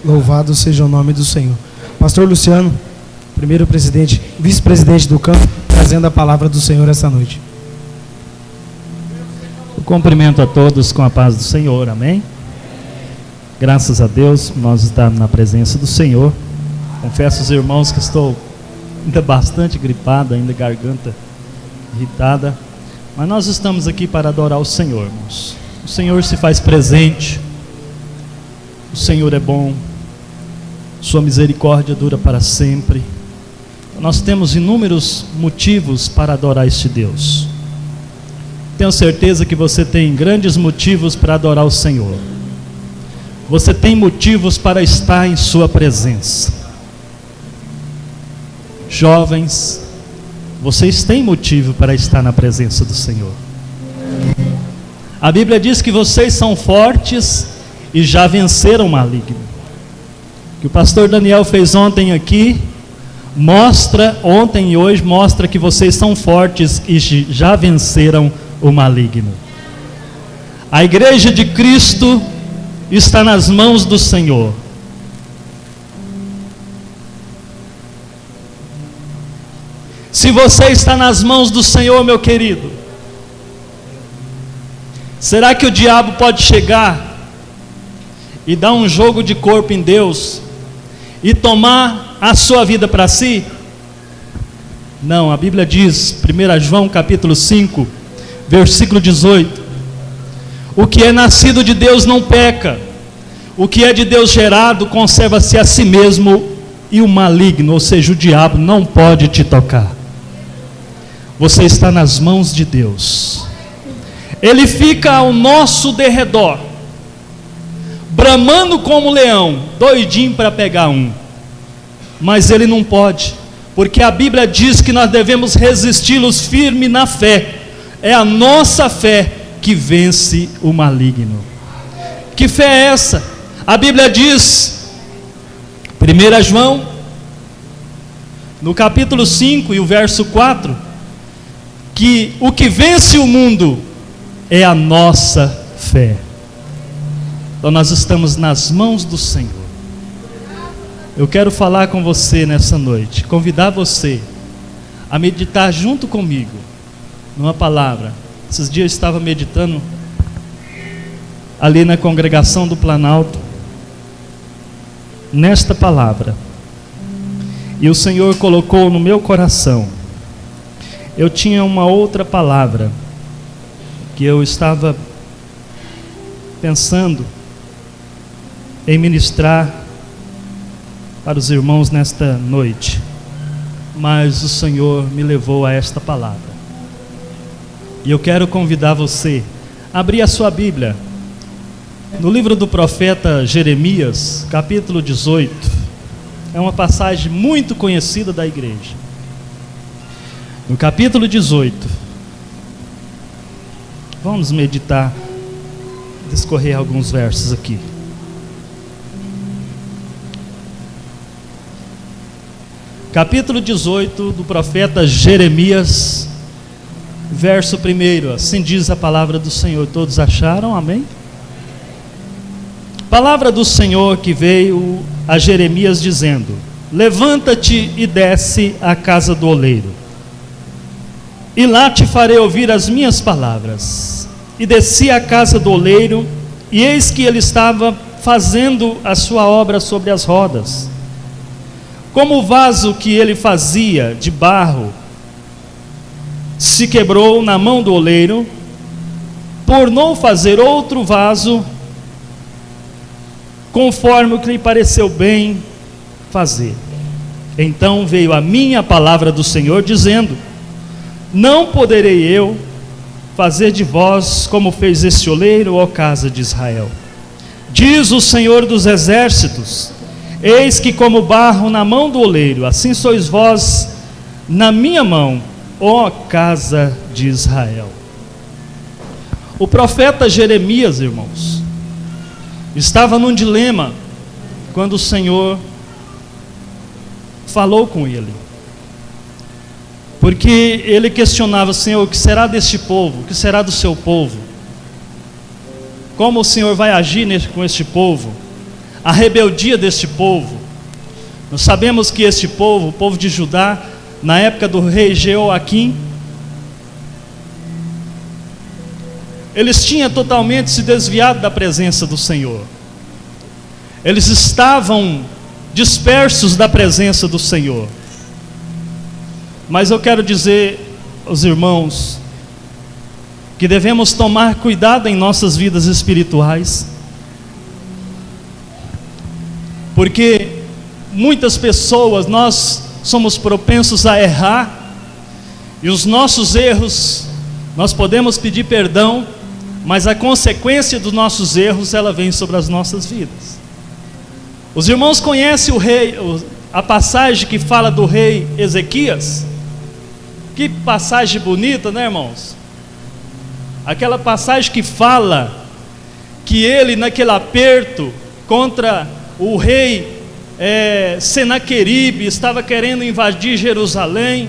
Louvado seja o nome do Senhor. Pastor Luciano, primeiro presidente, vice-presidente do campo, trazendo a palavra do Senhor essa noite. Eu cumprimento a todos com a paz do Senhor, amém? Graças a Deus, nós estamos na presença do Senhor. Confesso aos irmãos que estou ainda bastante gripado, ainda garganta irritada, mas nós estamos aqui para adorar o Senhor, irmãos. O Senhor se faz presente, o Senhor é bom, sua misericórdia dura para sempre. Nós temos inúmeros motivos para adorar este Deus. Tenho certeza que você tem grandes motivos para adorar o Senhor. Você tem motivos para estar em sua presença. Jovens, vocês têm motivo para estar na presença do Senhor. A Bíblia diz que vocês são fortes e já venceram o maligno. O que o pastor Daniel fez ontem aqui, ontem e hoje, mostra que vocês são fortes e já venceram o maligno. A igreja de Cristo está nas mãos do Senhor. Se você está nas mãos do Senhor, meu querido, será que o diabo pode chegar e dar um jogo de corpo em Deus e tomar a sua vida para si? Não, a Bíblia diz, 1 João capítulo 5, versículo 18: o que é nascido de Deus não peca, o que é de Deus gerado conserva-se a si mesmo, e o maligno, ou seja, o diabo, não pode te tocar. Você está nas mãos de Deus. Ele fica ao nosso derredor, bramando como leão, doidinho para pegar um, mas ele não pode, porque a Bíblia diz que nós devemos resisti-los firme na fé. É a nossa fé que vence o maligno. Que fé é essa? A Bíblia diz, 1 João, no capítulo 5 e o verso 4, que o que vence o mundo é a nossa fé. Então nós estamos nas mãos do Senhor. Eu quero falar com você nessa noite, convidar você a meditar junto comigo numa palavra. Esses dias eu estava meditando ali na congregação do Planalto nesta palavra, e o Senhor colocou no meu coração. Eu tinha uma outra palavra que eu estava pensando em ministrar para os irmãos nesta noite, mas o Senhor me levou a esta palavra. E eu quero convidar você a abrir a sua Bíblia no livro do profeta Jeremias, capítulo 18. É uma passagem muito conhecida da igreja. No capítulo 18, vamos meditar, discorrer alguns versos aqui. Capítulo 18 do profeta Jeremias, verso 1, assim diz a palavra do Senhor. Todos acharam? Amém? Palavra do Senhor que veio a Jeremias dizendo: levanta-te e desce à casa do oleiro, e lá te farei ouvir as minhas palavras. E desci à casa do oleiro, e eis que ele estava fazendo a sua obra sobre as rodas. Como o vaso que ele fazia de barro se quebrou na mão do oleiro, por não fazer outro vaso conforme o que lhe pareceu bem fazer. Então veio a minha palavra do Senhor dizendo: não poderei eu fazer de vós como fez este oleiro, ó casa de Israel. Diz o Senhor dos exércitos: eis que como barro na mão do oleiro, assim sois vós na minha mão, ó casa de Israel. O profeta Jeremias, irmãos, estava num dilema quando o Senhor falou com ele, porque ele questionava: Senhor, o que será deste povo? O que será do seu povo? Como o Senhor vai agir com este povo? a rebeldia deste povo. Nós sabemos que este povo, o povo de Judá, na época do rei Jeoaquim, eles tinham totalmente se desviado da presença do Senhor. Eles estavam dispersos da presença do Senhor. Mas eu quero dizer aos irmãos que devemos tomar cuidado em nossas vidas espirituais, porque muitas pessoas, nós somos propensos a errar, e os nossos erros, nós podemos pedir perdão, mas a consequência dos nossos erros, ela vem sobre as nossas vidas. Os irmãos conhecem a passagem que fala do rei Ezequias? Que passagem bonita, né, irmãos? Aquela passagem que fala que ele, naquele aperto contra o rei Senaqueribe, estava querendo invadir Jerusalém.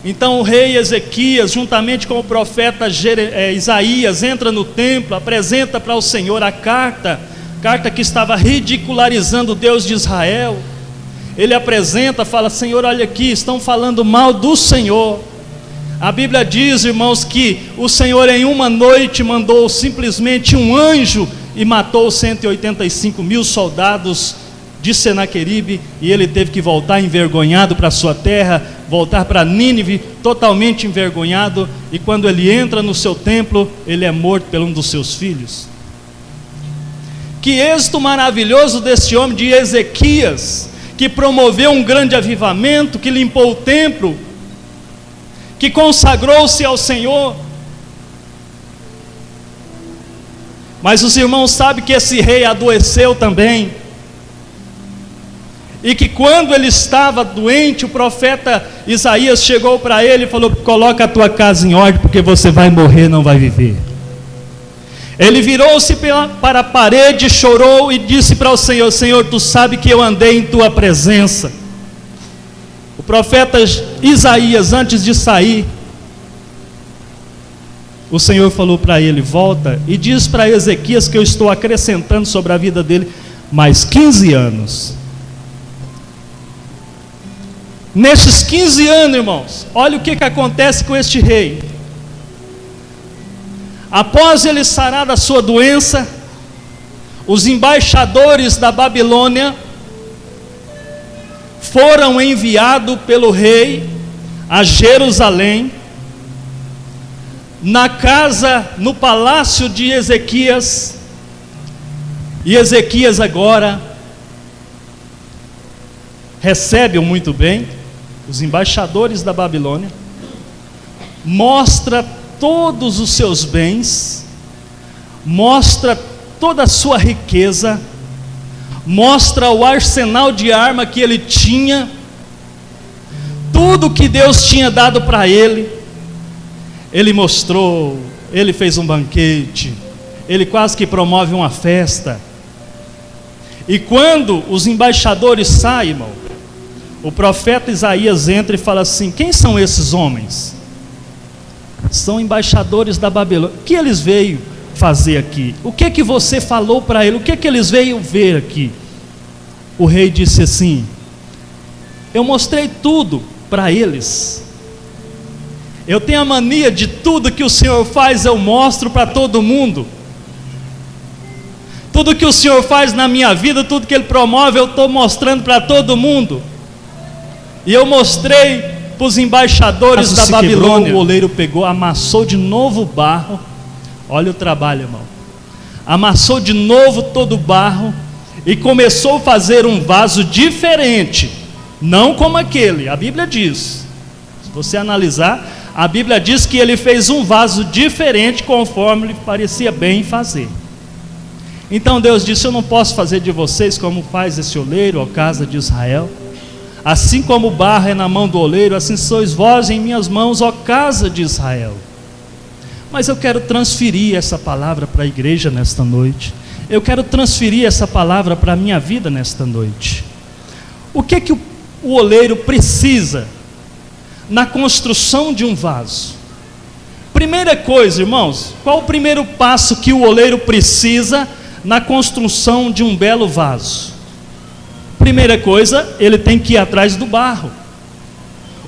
Então o rei Ezequias, juntamente com o profeta Isaías, entra no templo, apresenta para o Senhor a carta que estava ridicularizando o Deus de Israel. Ele apresenta, fala: Senhor, olha aqui, estão falando mal do Senhor. A Bíblia diz, irmãos, que o Senhor em uma noite mandou simplesmente um anjo e matou 185 mil soldados de Senaqueribe, e ele teve que voltar envergonhado para a sua terra, voltar para Nínive totalmente envergonhado, e quando ele entra no seu templo, ele é morto por um dos seus filhos. Que êxito maravilhoso desse homem de Ezequias, que promoveu um grande avivamento, que limpou o templo, que consagrou-se ao Senhor. Mas os irmãos sabem que esse rei adoeceu também, e que quando ele estava doente, o profeta Isaías chegou para ele e falou: coloca a tua casa em ordem, porque você vai morrer, não vai viver. Ele virou-se para a parede, chorou e disse para o Senhor: Senhor, tu sabe que eu andei em tua presença. O profeta Isaías, antes de sair, o Senhor falou para ele: volta e diz para Ezequias que eu estou acrescentando sobre a vida dele mais 15 anos. Nesses 15 anos, irmãos, olha o que acontece com este rei. Após ele sarar da sua doença, os embaixadores da Babilônia foram enviados pelo rei a Jerusalém, na casa, no palácio de Ezequias. E Ezequias agora recebe-o muito bem. Os embaixadores da Babilônia, mostra todos os seus bens, mostra toda a sua riqueza, mostra o arsenal de arma que ele tinha, tudo que Deus tinha dado para ele. Ele mostrou, ele fez um banquete, ele quase que promove uma festa. E quando os embaixadores saem, irmão, o profeta Isaías entra e fala assim: quem são esses homens? São embaixadores da Babilônia. O que eles veio fazer aqui? O que você falou para ele? O que eles veio ver aqui? O rei disse assim: eu mostrei tudo para eles. Eu tenho a mania de tudo que o Senhor faz eu mostro para todo mundo. Tudo que o Senhor faz na minha vida, tudo que Ele promove, eu estou mostrando para todo mundo. E eu mostrei para os embaixadores da Babilônia. O oleiro pegou, amassou de novo o barro. Olha o trabalho, irmão. Amassou de novo todo o barro e começou a fazer um vaso diferente, não como aquele. A Bíblia diz, se você analisar, a Bíblia diz que ele fez um vaso diferente conforme lhe parecia bem fazer. Então Deus disse: eu não posso fazer de vocês como faz esse oleiro, ó casa de Israel. Assim como o barro é na mão do oleiro, assim sois vós em minhas mãos, ó casa de Israel. Mas eu quero transferir essa palavra para a igreja nesta noite. Eu quero transferir essa palavra para a minha vida nesta noite. O que o oleiro precisa na construção de um vaso? Primeira coisa, irmãos, qual o primeiro passo que o oleiro precisa na construção de um belo vaso? Primeira coisa, ele tem que ir atrás do barro.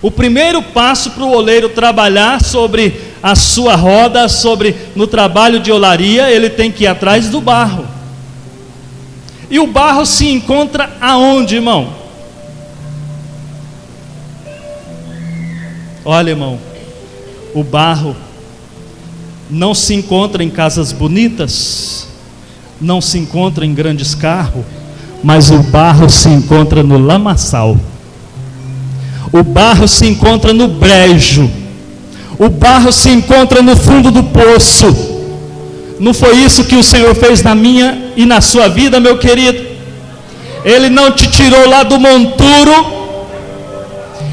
O primeiro passo para o oleiro trabalhar sobre a sua roda, no trabalho de olaria, ele tem que ir atrás do barro. E o barro se encontra aonde, irmão? Olha, irmão, o barro não se encontra em casas bonitas, não se encontra em grandes carros, mas o barro se encontra no lamaçal. O barro se encontra no brejo. O barro se encontra no fundo do poço. Não foi isso que o Senhor fez na minha e na sua vida, meu querido? Ele não te tirou lá do monturo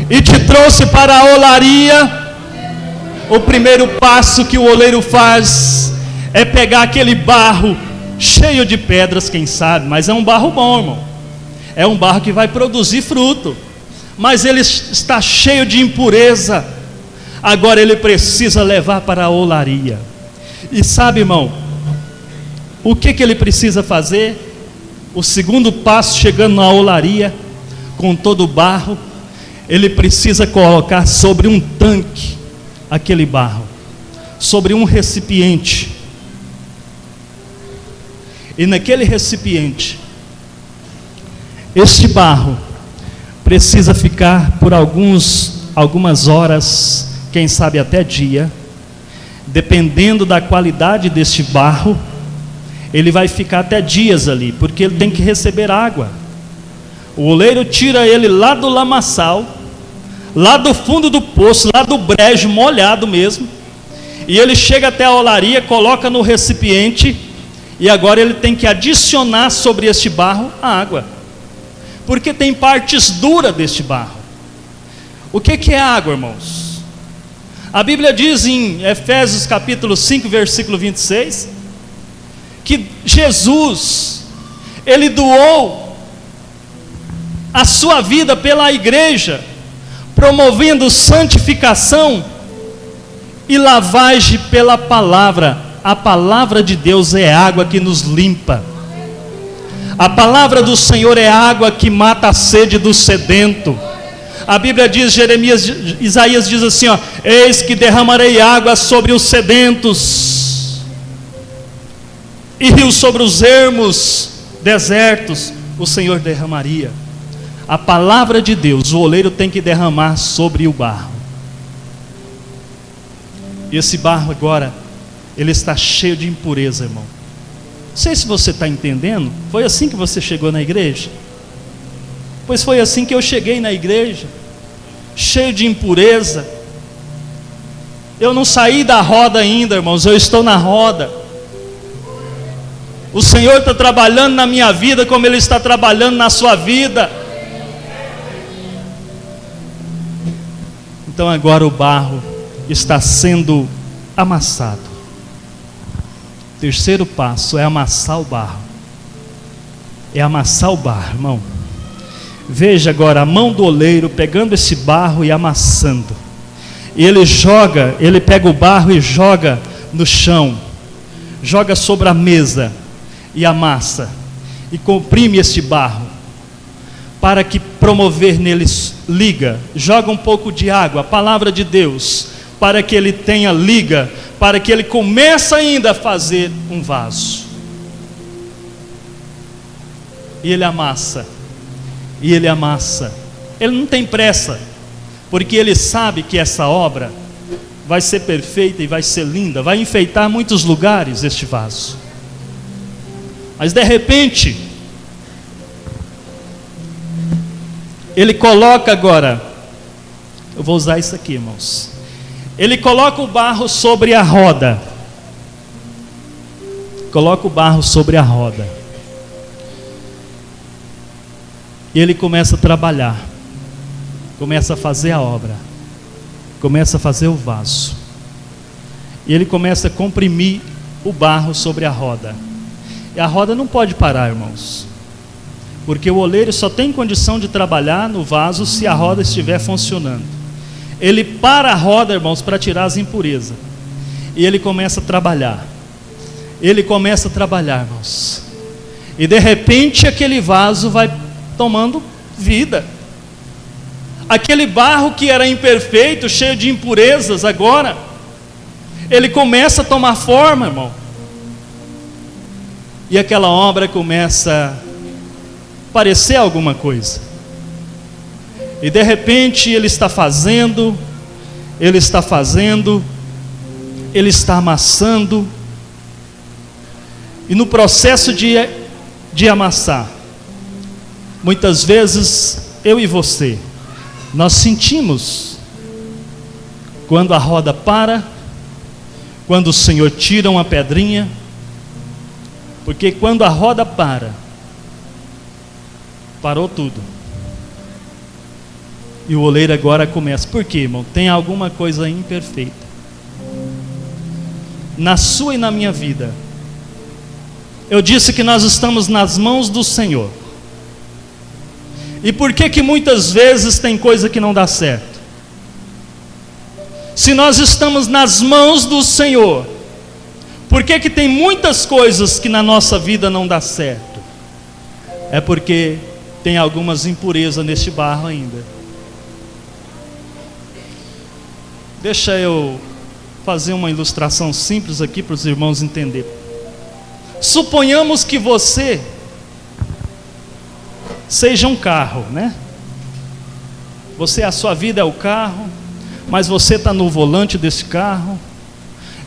e te trouxe para a olaria. O primeiro passo que o oleiro faz é pegar aquele barro cheio de pedras, quem sabe, mas é um barro bom, irmão. É um barro que vai produzir fruto, mas ele está cheio de impureza. Agora ele precisa levar para a olaria. E sabe, irmão, o que ele precisa fazer? O segundo passo, chegando na olaria, com todo o barro, ele precisa colocar sobre um tanque aquele barro, sobre um recipiente. E naquele recipiente, este barro precisa ficar por algumas horas, quem sabe até dia, dependendo da qualidade deste barro, ele vai ficar até dias ali, porque ele tem que receber água. O oleiro tira ele lá do lamaçal, lá do fundo do poço, lá do brejo, molhado mesmo, e ele chega até a olaria, coloca no recipiente, e agora ele tem que adicionar sobre este barro a água, porque tem partes duras deste barro. O que é água, irmãos? A Bíblia diz em Efésios capítulo 5, versículo 26, que Jesus, ele doou a sua vida pela igreja, promovendo santificação e lavagem pela palavra. A palavra de Deus é água que nos limpa. A palavra do Senhor é água que mata a sede do sedento. A Bíblia diz, Isaías diz assim, ó: eis que derramarei água sobre os sedentos, e rios sobre os ermos desertos, o Senhor derramaria. A palavra de Deus, o oleiro tem que derramar sobre o barro. E esse barro agora, ele está cheio de impureza, irmão. Não sei se você está entendendo. Foi assim que você chegou na igreja? Pois foi assim que eu cheguei na igreja, cheio de impureza. Eu não saí da roda ainda, irmãos, eu estou na roda. O Senhor está trabalhando na minha vida como Ele está trabalhando na sua vida. Então agora o barro está sendo amassado. Terceiro passo é amassar o barro. É amassar o barro, irmão. Veja agora a mão do oleiro pegando esse barro e amassando. E ele pega o barro e joga no chão, joga sobre a mesa e amassa, e comprime este barro, para que promover neles liga. Joga um pouco de água, a palavra de Deus, para que ele tenha liga, para que ele comece ainda a fazer um vaso. E ele amassa, e ele amassa. Ele não tem pressa, porque ele sabe que essa obra vai ser perfeita e vai ser linda, vai enfeitar muitos lugares este vaso. Mas de repente, ele coloca agora, eu vou usar isso aqui, irmãos. Ele coloca o barro sobre a roda. Coloca o barro sobre a roda. E ele começa a trabalhar. Começa a fazer a obra. Começa a fazer o vaso. E ele começa a comprimir o barro sobre a roda. E a roda não pode parar, irmãos. Porque o oleiro só tem condição de trabalhar no vaso se a roda estiver funcionando. Ele para a roda, irmãos, para tirar as impurezas. E ele começa a trabalhar. Ele começa a trabalhar, irmãos. E de repente aquele vaso vai tomando vida. Aquele barro que era imperfeito, cheio de impurezas, agora ele começa a tomar forma, irmão. E aquela obra começa a parecer alguma coisa. E de repente ele está fazendo, ele está amassando. E no processo de amassar, muitas vezes eu e você, nós sentimos quando a roda para, quando o Senhor tira uma pedrinha, porque quando a roda parou tudo. E o oleiro agora começa. Por quê, irmão? Tem alguma coisa imperfeita na sua e na minha vida. Eu disse que nós estamos nas mãos do Senhor. E por que muitas vezes tem coisa que não dá certo? Se nós estamos nas mãos do Senhor, por que tem muitas coisas que na nossa vida não dá certo? É porque tem algumas impurezas neste barro ainda. Deixa eu fazer uma ilustração simples aqui para os irmãos entenderem. Suponhamos que você seja um carro, né? A sua vida é o carro, mas você está no volante desse carro,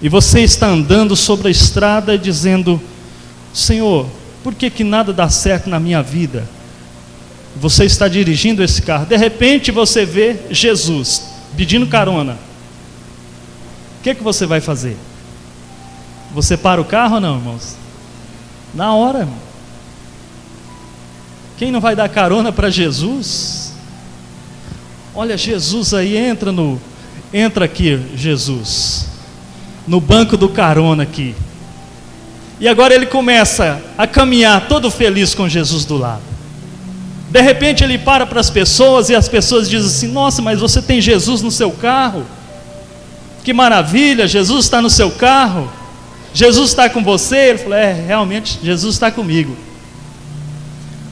e você está andando sobre a estrada dizendo: Senhor, por que nada dá certo na minha vida? Você está dirigindo esse carro, de repente você vê Jesus pedindo carona. O que você vai fazer? Você para o carro ou não, irmãos? Na hora, irmão. Quem não vai dar carona para Jesus? Olha, Jesus aí, entra aqui, Jesus, no banco do carona aqui. E agora ele começa a caminhar todo feliz com Jesus do lado. De repente ele para as pessoas e as pessoas dizem assim: nossa, mas você tem Jesus no seu carro? Que maravilha, Jesus está no seu carro, Jesus está com você. Ele falou: realmente Jesus está comigo.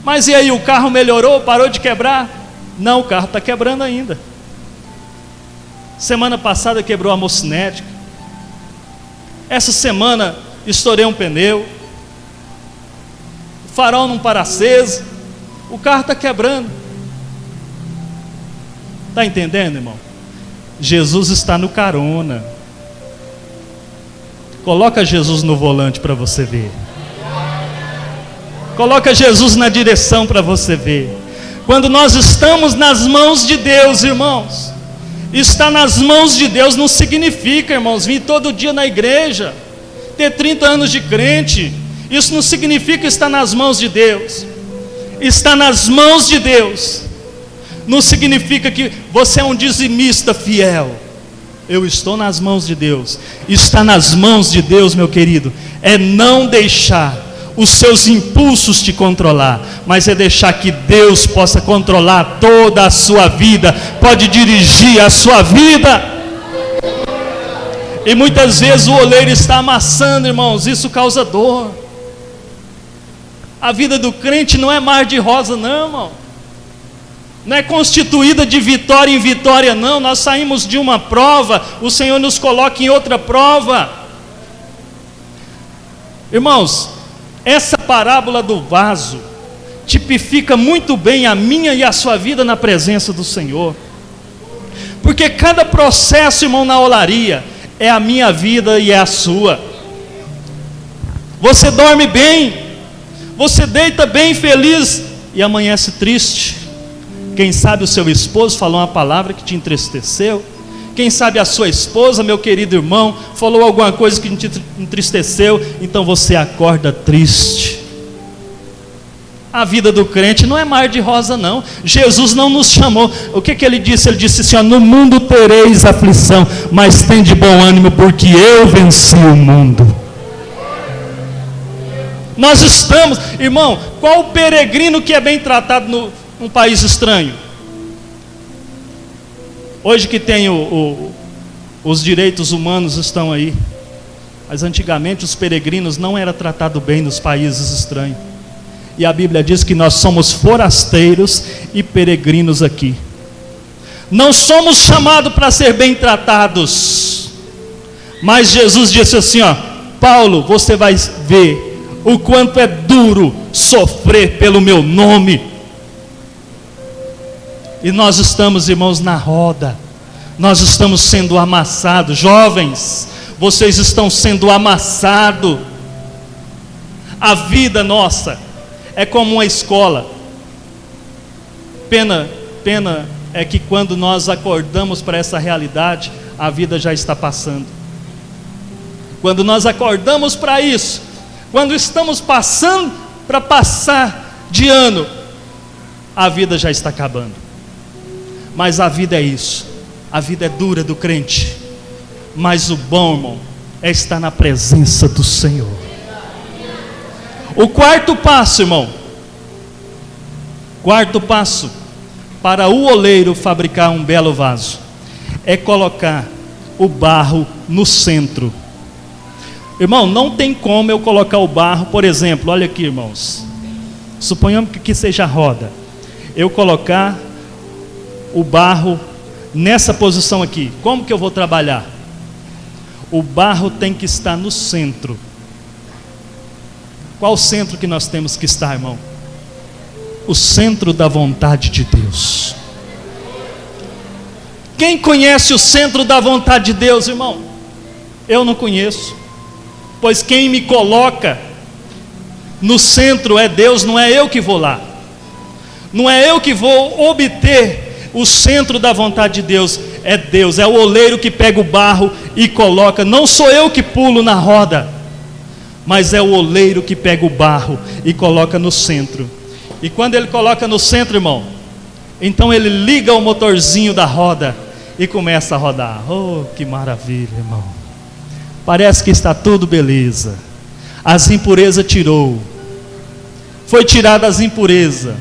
Mas e aí, o carro melhorou, parou de quebrar? Não, o carro está quebrando ainda. Semana passada quebrou a mocinética. Essa semana estourei um pneu, o farol não para aceso, o carro está quebrando. Está entendendo, irmão? Jesus está no carona. Coloca Jesus no volante para você ver. Coloca Jesus na direção para você ver. Quando nós estamos nas mãos de Deus, irmãos, estar nas mãos de Deus não significa, irmãos, vir todo dia na igreja, ter 30 anos de crente. Isso não significa estar nas mãos de Deus. Estar nas mãos de Deus não significa que você é um dizimista fiel. Eu estou nas mãos de Deus. Estar nas mãos de Deus, meu querido, é não deixar os seus impulsos te controlar, mas é deixar que Deus possa controlar toda a sua vida, pode dirigir a sua vida. E muitas vezes o oleiro está amassando, irmãos, isso causa dor. A vida do crente não é mar de rosa, não, irmão. Não é constituída de vitória em vitória, não. Nós saímos de uma prova, o Senhor nos coloca em outra prova. Irmãos, essa parábola do vaso tipifica muito bem a minha e a sua vida na presença do Senhor. Porque cada processo, irmão, na olaria é a minha vida e é a sua. Você dorme bem, você deita bem feliz e amanhece triste. Quem sabe o seu esposo falou uma palavra que te entristeceu. Quem sabe a sua esposa, meu querido irmão, falou alguma coisa que te entristeceu. Então você acorda triste. A vida do crente não é mar de rosa, não. Jesus não nos chamou. O que ele disse? Ele disse assim: no mundo tereis aflição, mas tem de bom ânimo, porque eu venci o mundo. Nós estamos, irmão, qual o peregrino que é bem tratado num país estranho? Hoje que tem os direitos humanos estão aí, mas antigamente os peregrinos não eram tratados bem nos países estranhos. E a Bíblia diz que nós somos forasteiros e peregrinos aqui. Não somos chamados para ser bem tratados. Mas Jesus disse assim, ó: Paulo, você vai ver o quanto é duro sofrer pelo meu nome. E nós estamos, irmãos, na roda. Nós estamos sendo amassados. Jovens, vocês estão sendo amassados. A vida nossa é como uma escola. Pena é que quando nós acordamos para essa realidade, a vida já está passando. Quando nós acordamos para isso, quando estamos passando para passar de ano, a vida já está acabando. Mas a vida é isso. A vida é dura do crente. Mas o bom, irmão, é estar na presença do Senhor. O quarto passo, irmão. Quarto passo para o oleiro fabricar um belo vaso é colocar o barro no centro. Irmão, não tem como eu colocar o barro, por exemplo, olha aqui, irmãos. Suponhamos que aqui seja a roda. Eu colocar o barro nessa posição aqui. Como que eu vou trabalhar? O barro tem que estar no centro. Qual o centro que nós temos que estar, irmão? O centro da vontade de Deus. Quem conhece o centro da vontade de Deus, irmão? Eu não conheço. Pois quem me coloca no centro é Deus, não é eu que vou lá. Não é eu que vou obter o centro da vontade de Deus, é Deus. É o oleiro que pega o barro e coloca. Não sou eu que pulo na roda, mas é o oleiro que pega o barro e coloca no centro. E quando ele coloca no centro, irmão, então ele liga o motorzinho da roda e começa a rodar. Oh, que maravilha, irmão. Parece que está tudo beleza. As impurezas tirou. Foi tirada as impurezas.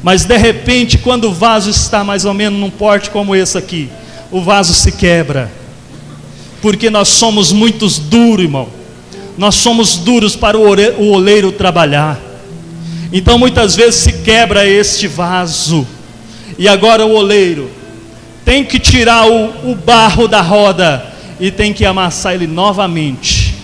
Mas de repente, quando o vaso está mais ou menos num porte como esse aqui, o vaso se quebra. Porque nós somos muito duros, irmão. Nós somos duros para o oleiro trabalhar. Então muitas vezes se quebra este vaso. E agora o oleiro tem que tirar o barro da roda e tem que amassar ele novamente,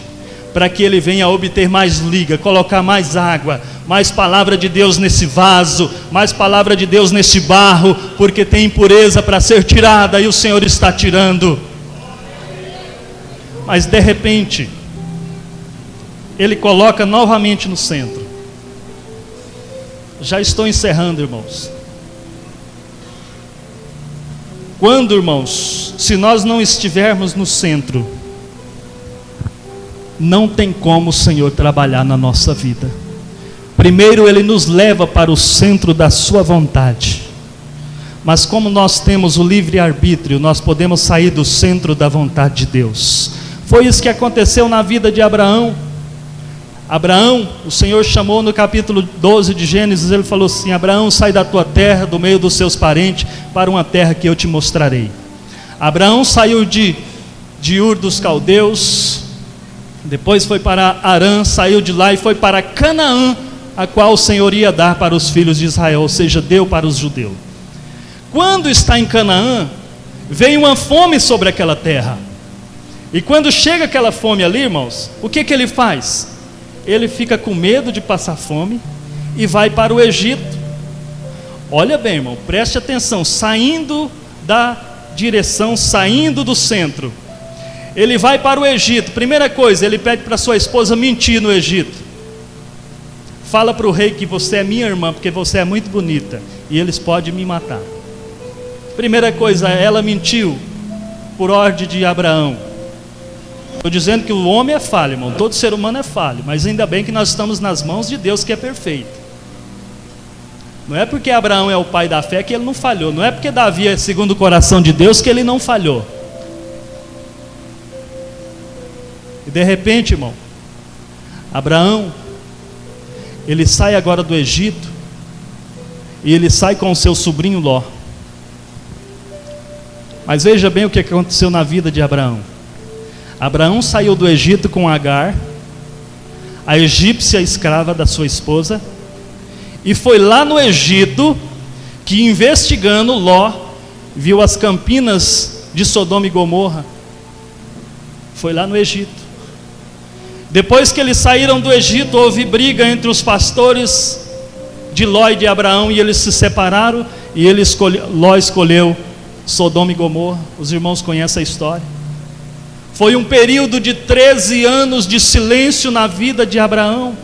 para que ele venha obter mais liga, colocar mais água, mais palavra de Deus nesse vaso, mais palavra de Deus nesse barro, porque tem impureza para ser tirada e o Senhor está tirando. Mas de repente ele coloca novamente no centro. Já estou encerrando, irmãos. Quando, irmãos, se nós não estivermos no centro, não tem como o Senhor trabalhar na nossa vida. Primeiro Ele nos leva para o centro da sua vontade. Mas como nós temos o livre-arbítrio, nós podemos sair do centro da vontade de Deus. Foi isso que aconteceu na vida de Abraão. Abraão, o Senhor chamou no capítulo 12 de Gênesis, Ele falou assim: Abraão, sai da tua terra, do meio dos seus parentes, para uma terra que eu te mostrarei. Abraão saiu de Ur dos Caldeus, depois foi para Arã, saiu de lá e foi para Canaã, a qual o Senhor ia dar para os filhos de Israel, ou seja, deu para os judeus. Quando está em Canaã, veio uma fome sobre aquela terra. E quando chega aquela fome ali, irmãos, o que ele faz? Ele fica com medo de passar fome e vai para o Egito. Olha bem, irmão, preste atenção, saindo da direção, saindo do centro, ele vai para o Egito. Primeira coisa, ele pede para sua esposa mentir no Egito. Fala para o rei que você é minha irmã, porque você é muito bonita e eles podem me matar. Primeira coisa, ela mentiu por ordem de Abraão. Estou dizendo que o homem é falho, irmão, todo ser humano é falho, mas ainda bem que nós estamos nas mãos de Deus, que é perfeito. Não é porque Abraão é o pai da fé que ele não falhou, não é porque Davi é segundo o coração de Deus que ele não falhou. E de repente, irmão, Abraão, ele sai agora do Egito, e ele sai com o seu sobrinho Ló. Mas veja bem o que aconteceu na vida de Abraão. Abraão saiu do Egito com Agar, a egípcia escrava da sua esposa, E foi lá no Egito que, investigando, Ló viu as campinas de Sodoma e Gomorra. Foi lá no Egito. Depois que eles saíram do Egito, houve briga entre os pastores de Ló e de Abraão, e eles se separaram, e Ló escolheu Sodoma e Gomorra. Os irmãos conhecem a história. Foi um período de 13 anos de silêncio na vida de Abraão,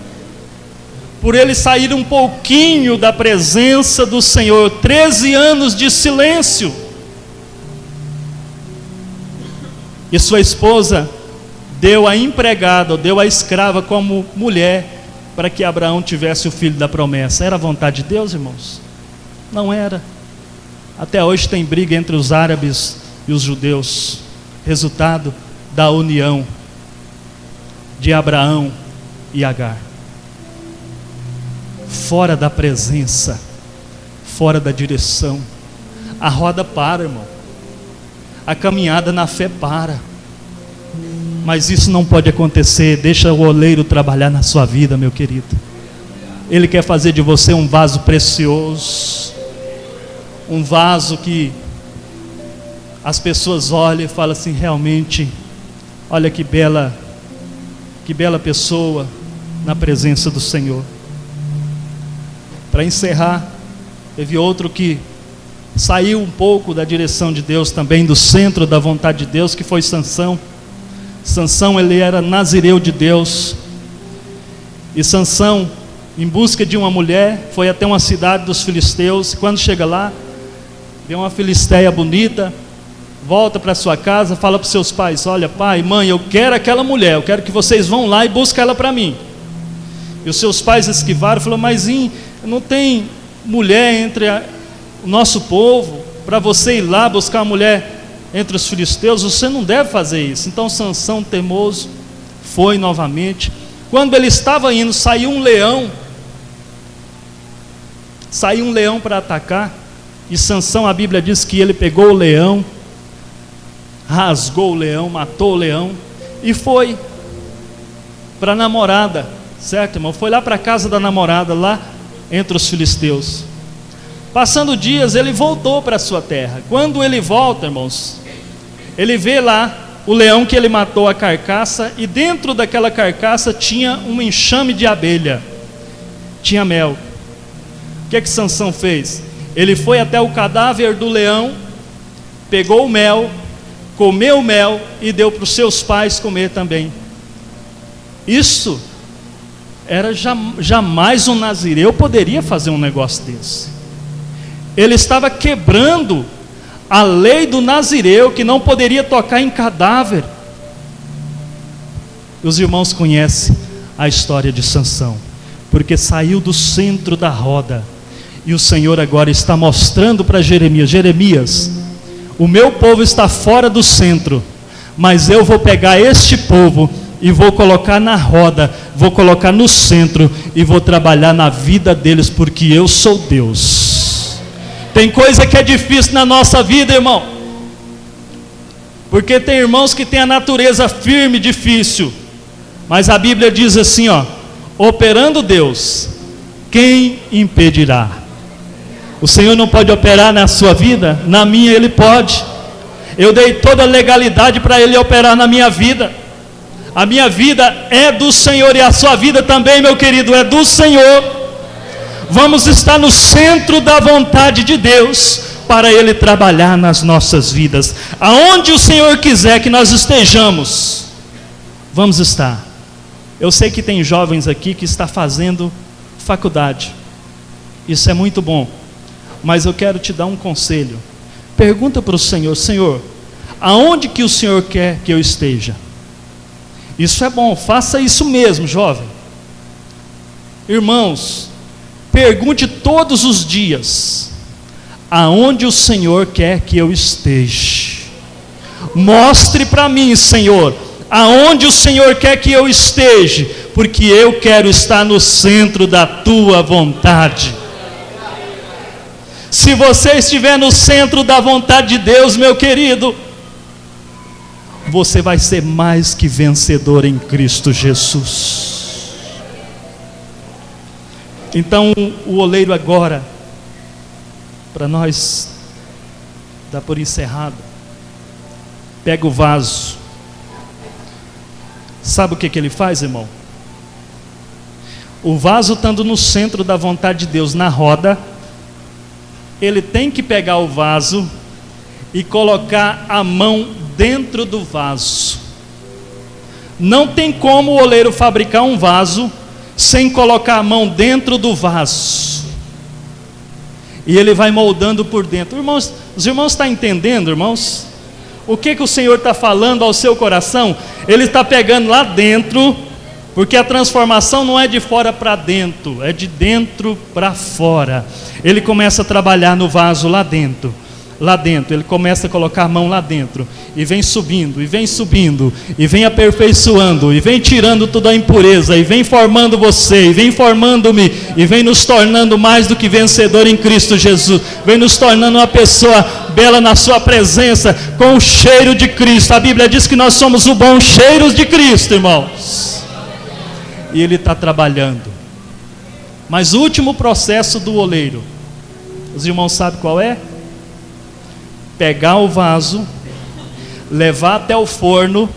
por ele sair um pouquinho da presença do Senhor. 13 anos de silêncio. E sua esposa deu a empregada, deu a escrava como mulher, para que Abraão tivesse o filho da promessa. Era a vontade de Deus, irmãos? Não era. Até hoje tem briga entre os árabes e os judeus, resultado da união de Abraão e Agar. Fora da presença, fora da direção, a roda para, irmão. A caminhada na fé para. Mas isso não pode acontecer. Deixa o oleiro trabalhar na sua vida, meu querido. Ele quer fazer de você um vaso precioso, um vaso que as pessoas olham e falam assim: realmente, olha que bela pessoa na presença do Senhor. Para encerrar, teve outro que saiu um pouco da direção de Deus também, do centro da vontade de Deus, que foi Sansão. Sansão, ele era nazireu de Deus. E Sansão, em busca de uma mulher, foi até uma cidade dos filisteus. E quando chega lá, vê uma filisteia bonita, volta para sua casa, fala para os seus pais: olha, pai, mãe, eu quero aquela mulher, eu quero que vocês vão lá e busquem ela para mim. E os seus pais esquivaram, falaram: mas não tem mulher entre o nosso povo, para você ir lá buscar a mulher entre os filisteus, você não deve fazer isso. Então Sansão, teimoso, foi novamente. Quando ele estava indo, saiu um leão para atacar, e Sansão, a Bíblia diz que ele pegou o leão, rasgou o leão, matou o leão, e foi para a namorada, certo, irmão? Foi lá para a casa da namorada, lá entre os filisteus. Passando dias, ele voltou para a sua terra. Quando ele volta, irmãos, ele vê lá o leão que ele matou, a carcaça, e dentro daquela carcaça tinha um enxame de abelha, tinha mel. O que Sansão fez? Ele foi até o cadáver do leão, pegou o mel, comeu o mel e deu para os seus pais comer também. Isso era jamais um nazireu poderia fazer um negócio desse. Ele estava quebrando a lei do nazireu, que não poderia tocar em cadáver. Os irmãos conhecem a história de Sansão, porque saiu do centro da roda, e o Senhor agora está mostrando para Jeremias: Jeremias, o meu povo está fora do centro, mas eu vou pegar este povo e vou colocar na roda, vou colocar no centro, e vou trabalhar na vida deles, porque eu sou Deus. Tem coisa que é difícil na nossa vida, irmão, porque tem irmãos que têm a natureza firme, difícil, mas a Bíblia diz assim, operando Deus, quem impedirá? O Senhor não pode operar na sua vida? Na minha Ele pode. Eu dei toda a legalidade para Ele operar na minha vida. A minha vida é do Senhor, e a sua vida também, meu querido, é do Senhor. Vamos estar no centro da vontade de Deus, para Ele trabalhar nas nossas vidas. Aonde o Senhor quiser que nós estejamos, vamos estar. Eu sei que tem jovens aqui que estão fazendo faculdade. Isso é muito bom. Mas eu quero te dar um conselho. Pergunta para o Senhor: Senhor, aonde que o Senhor quer que eu esteja? Isso é bom, faça isso mesmo, jovem. Irmãos, pergunte todos os dias: aonde o Senhor quer que eu esteja? Mostre para mim, Senhor, aonde o Senhor quer que eu esteja, porque eu quero estar no centro da tua vontade. Se você estiver no centro da vontade de Deus, meu querido, você vai ser mais que vencedor em Cristo Jesus. Então o oleiro agora, para nós dar por encerrado, pega o vaso. Sabe o que ele faz, irmão? O vaso estando no centro da vontade de Deus, na roda, ele tem que pegar o vaso e colocar a mão dentro do vaso. Não tem como o oleiro fabricar um vaso sem colocar a mão dentro do vaso. E ele vai moldando por dentro. Irmãos, os irmãos estão entendendo, irmãos? O que o Senhor está falando ao seu coração? Ele está pegando lá dentro, porque a transformação não é de fora para dentro, é de dentro para fora. Ele começa a trabalhar no vaso lá dentro. Ele começa a colocar a mão lá dentro, e vem subindo, e vem aperfeiçoando, e vem tirando toda a impureza, e vem formando você, e vem formando-me, e vem nos tornando mais do que vencedor em Cristo Jesus, vem nos tornando uma pessoa bela na sua presença, com o cheiro de Cristo. A Bíblia diz que nós somos o bom cheiro de Cristo, irmãos, e Ele está trabalhando. Mas o último processo do oleiro, os irmãos sabem qual é? Pegar o vaso, levar até o forno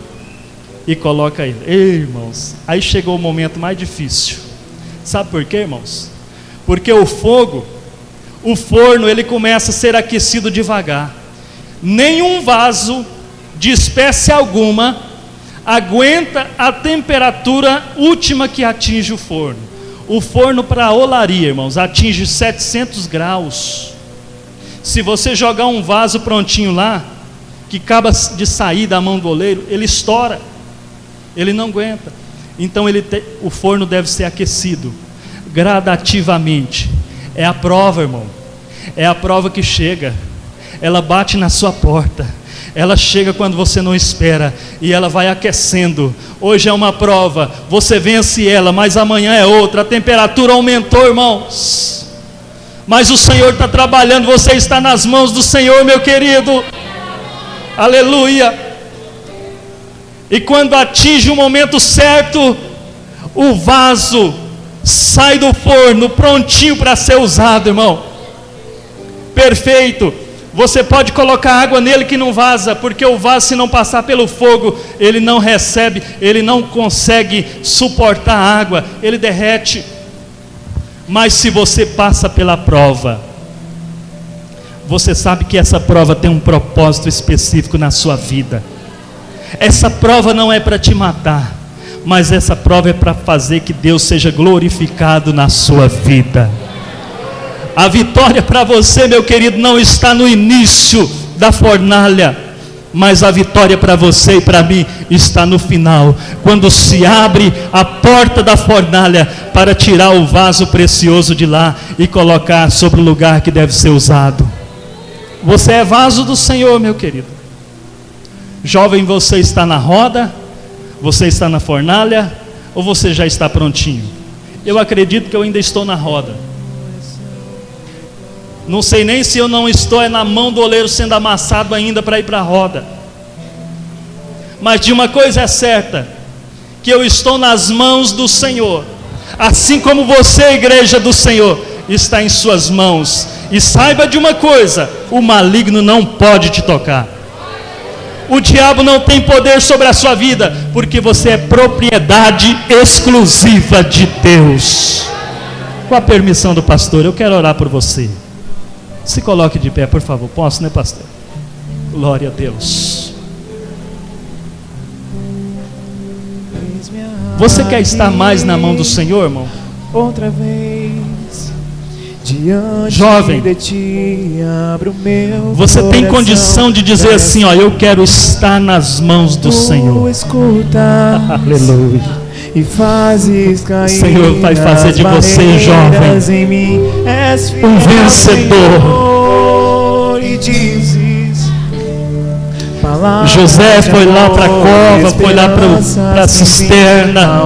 e coloca ele. Ei, irmãos, aí chegou o momento mais difícil. Sabe por quê, irmãos? Porque o forno, ele começa a ser aquecido devagar. Nenhum vaso de espécie alguma aguenta a temperatura última que atinge o forno. O forno para a olaria, irmãos, atinge 700 graus. Se você jogar um vaso prontinho lá, que acaba de sair da mão do oleiro, ele estoura, ele não aguenta. Então o forno deve ser aquecido gradativamente. É a prova, irmão, é a prova que chega, ela bate na sua porta, ela chega quando você não espera, e ela vai aquecendo. Hoje é uma prova, você vence ela, mas amanhã é outra. A temperatura aumentou, irmãos, mas o Senhor está trabalhando. Você está nas mãos do Senhor, meu querido, aleluia. E quando atinge o momento certo, o vaso sai do forno prontinho para ser usado, irmão, perfeito. Você pode colocar água nele que não vaza, porque o vaso, se não passar pelo fogo, ele não recebe, ele não consegue suportar a água, ele derrete. Mas se você passa pela prova, você sabe que essa prova tem um propósito específico na sua vida. Essa prova não é para te matar, mas essa prova é para fazer que Deus seja glorificado na sua vida. A vitória para você, meu querido, não está no início da fornalha, mas a vitória para você e para mim está no final, quando se abre a porta da fornalha para tirar o vaso precioso de lá e colocar sobre o lugar que deve ser usado. Você é vaso do Senhor, meu querido. Jovem, você está na roda, você está na fornalha, ou você já está prontinho? Eu acredito que eu ainda estou na roda. Não sei nem se eu não estou na mão do oleiro sendo amassado ainda para ir para a roda. Mas de uma coisa é certa, que eu estou nas mãos do Senhor, assim como você, igreja do Senhor, está em suas mãos. E saiba de uma coisa: o maligno não pode te tocar. O diabo não tem poder sobre a sua vida, porque você é propriedade exclusiva de Deus. Com a permissão do pastor, eu quero orar por você. Se coloque de pé, por favor. Posso, né, pastor? Glória a Deus. Você quer estar mais na mão do Senhor, irmão? Outra vez, diante jovem, de ti, abro meu você tem coração, condição de dizer assim, ó: eu quero estar nas mãos do Senhor. Escuta, aleluia. E fazes cair, o Senhor vai fazer de você, jovem, em mim, és fiel, um vencedor. Senhor, e dizes, José foi lá para a cova, foi lá para a cisterna.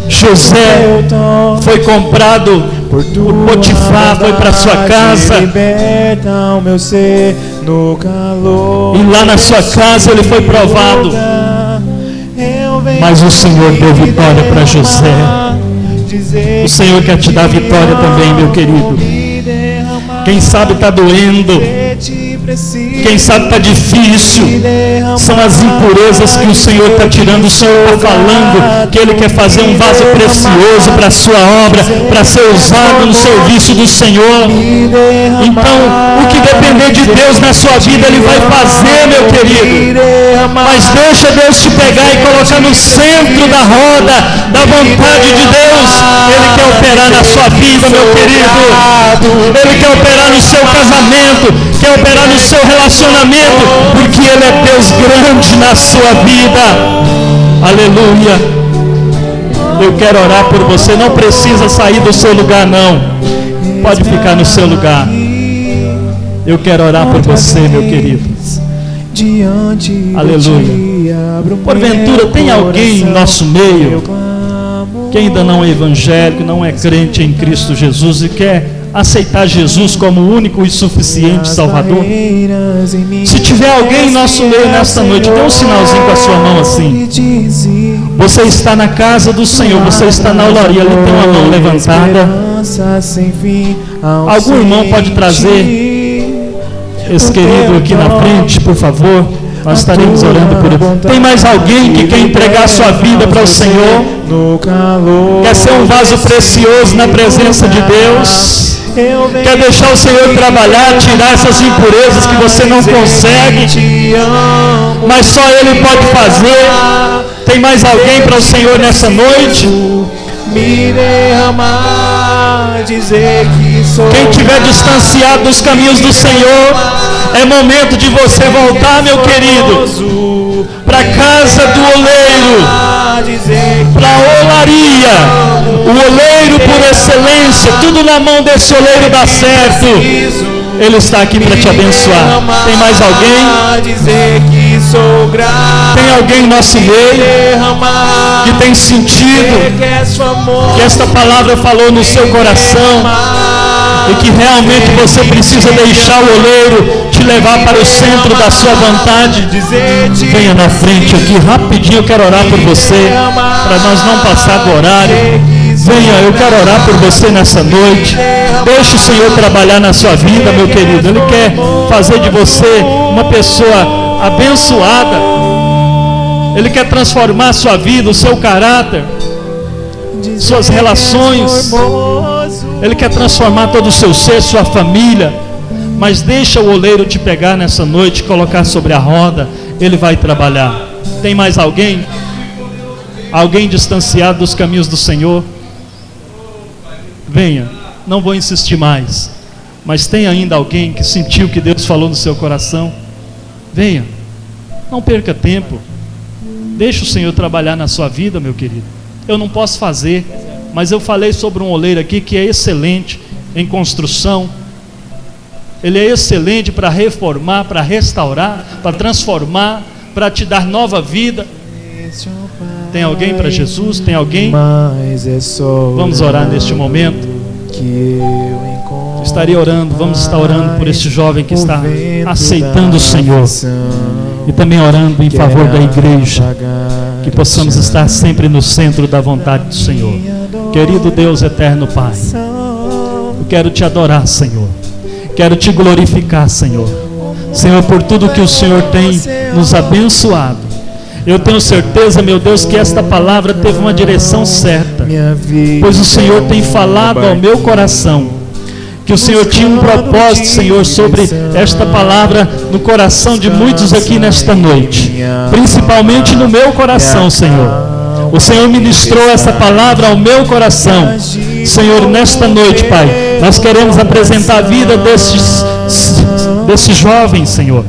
José foi comprado por Potifar, foi para sua casa. E lá na sua casa ele foi provado. Mas o Senhor deu vitória para José. dizer O Senhor quer te dar vitória também, meu querido. Quem sabe está doendo, quem sabe está difícil, são as impurezas que o Senhor está tirando. O Senhor está falando que Ele quer fazer um vaso precioso para a sua obra, para ser usado no serviço do Senhor. Então, o que depender de Deus na sua vida, Ele vai fazer, meu querido. Mas deixa Deus te pegar e colocar no centro da roda da vontade de Deus. Ele quer operar na sua vida, meu querido. Ele quer operar no seu casamento, quer operar no seu relacionamento, porque Ele é Deus grande na sua vida. Aleluia. Eu quero orar por você. Não precisa sair do seu lugar, não. Pode ficar no seu lugar. Eu quero orar por você, meu querido. Aleluia. Porventura tem alguém em nosso meio que ainda não é evangélico, não é crente em Cristo Jesus e quer aceitar Jesus como o único e suficiente Salvador? Se tiver alguém em nosso meio nesta noite, dê um sinalzinho com a sua mão assim. Você está na casa do Senhor, você está na olaria, ali tem uma mão levantada. Algum irmão pode trazer esse querido aqui na frente, por favor? Nós estaremos orando por ele. Tem mais alguém que quer entregar sua vida para o Senhor? Quer ser um vaso precioso na presença de Deus? Quer deixar o Senhor trabalhar, tirar essas impurezas que você não consegue, mas só Ele pode fazer? Tem mais alguém para o Senhor nessa noite? Quem estiver distanciado dos caminhos do Senhor, é momento de você voltar, meu querido, para a casa do oleiro, para a olaria, o oleiro por excelência. Tudo na mão desse oleiro dá certo. Ele está aqui para te abençoar. Tem mais alguém? Tem alguém em nosso meio que tem sentido que esta palavra falou no seu coração e que realmente você precisa deixar o oleiro te levar para o centro da sua vontade? Venha na frente aqui rapidinho, eu quero orar por você, para nós não passar do horário. Venha, eu quero orar por você nessa noite. Deixe o Senhor trabalhar na sua vida, meu querido. Ele quer fazer de você uma pessoa abençoada. Ele quer transformar a sua vida, o seu caráter, suas relações. Ele quer transformar todo o seu ser, sua família. Mas deixa o oleiro te pegar nessa noite, colocar sobre a roda. Ele vai trabalhar. Tem mais alguém? Alguém distanciado dos caminhos do Senhor? Venha, não vou insistir mais. Mas tem ainda alguém que sentiu que Deus falou no seu coração? Venha, não perca tempo. Deixa o Senhor trabalhar na sua vida, meu querido. Eu não posso fazer, mas eu falei sobre um oleiro aqui que é excelente em construção. Ele é excelente para reformar, para restaurar, para transformar, para te dar nova vida. Tem alguém para Jesus? Tem alguém? Vamos orar neste momento. Estaria orando, vamos estar orando por este jovem que está aceitando o Senhor. E também orando em favor da igreja, que possamos estar sempre no centro da vontade do Senhor. Querido Deus eterno Pai, eu quero te adorar, Senhor. Quero te glorificar, Senhor. Senhor, por tudo que o Senhor tem nos abençoado. Eu tenho certeza, meu Deus, que esta palavra teve uma direção certa, pois o Senhor tem falado ao meu coração, que o Senhor tinha um propósito, Senhor, sobre esta palavra no coração de muitos aqui nesta noite, principalmente no meu coração, Senhor. O Senhor ministrou essa palavra ao meu coração. Senhor, nesta noite, Pai, nós queremos apresentar a vida desse jovem, Senhor,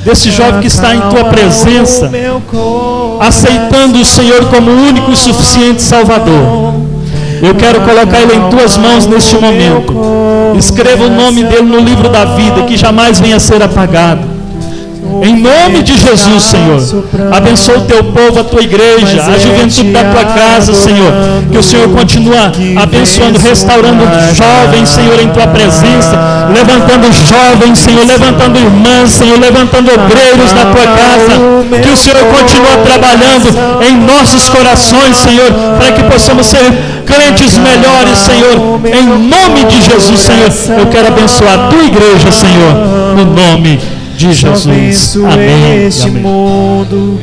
desse jovem que está em Tua presença, aceitando o Senhor como o único e suficiente Salvador. Eu quero colocar ele em Tuas mãos neste momento. Escreva o nome dele no livro da vida, que jamais venha a ser apagado. Em nome de Jesus, Senhor, abençoa o Teu povo, a Tua igreja, a juventude da Tua casa, Senhor. Que o Senhor continue abençoando, restaurando jovens, Senhor, em Tua presença, levantando jovens, Senhor, levantando irmãs, Senhor, levantando obreiros na Tua casa. Que o Senhor continue trabalhando em nossos corações, Senhor, para que possamos ser crentes melhores, Senhor, em nome de Jesus, Senhor. Eu quero abençoar a tua igreja, Senhor, no nome de Jesus. Amém. Este mundo.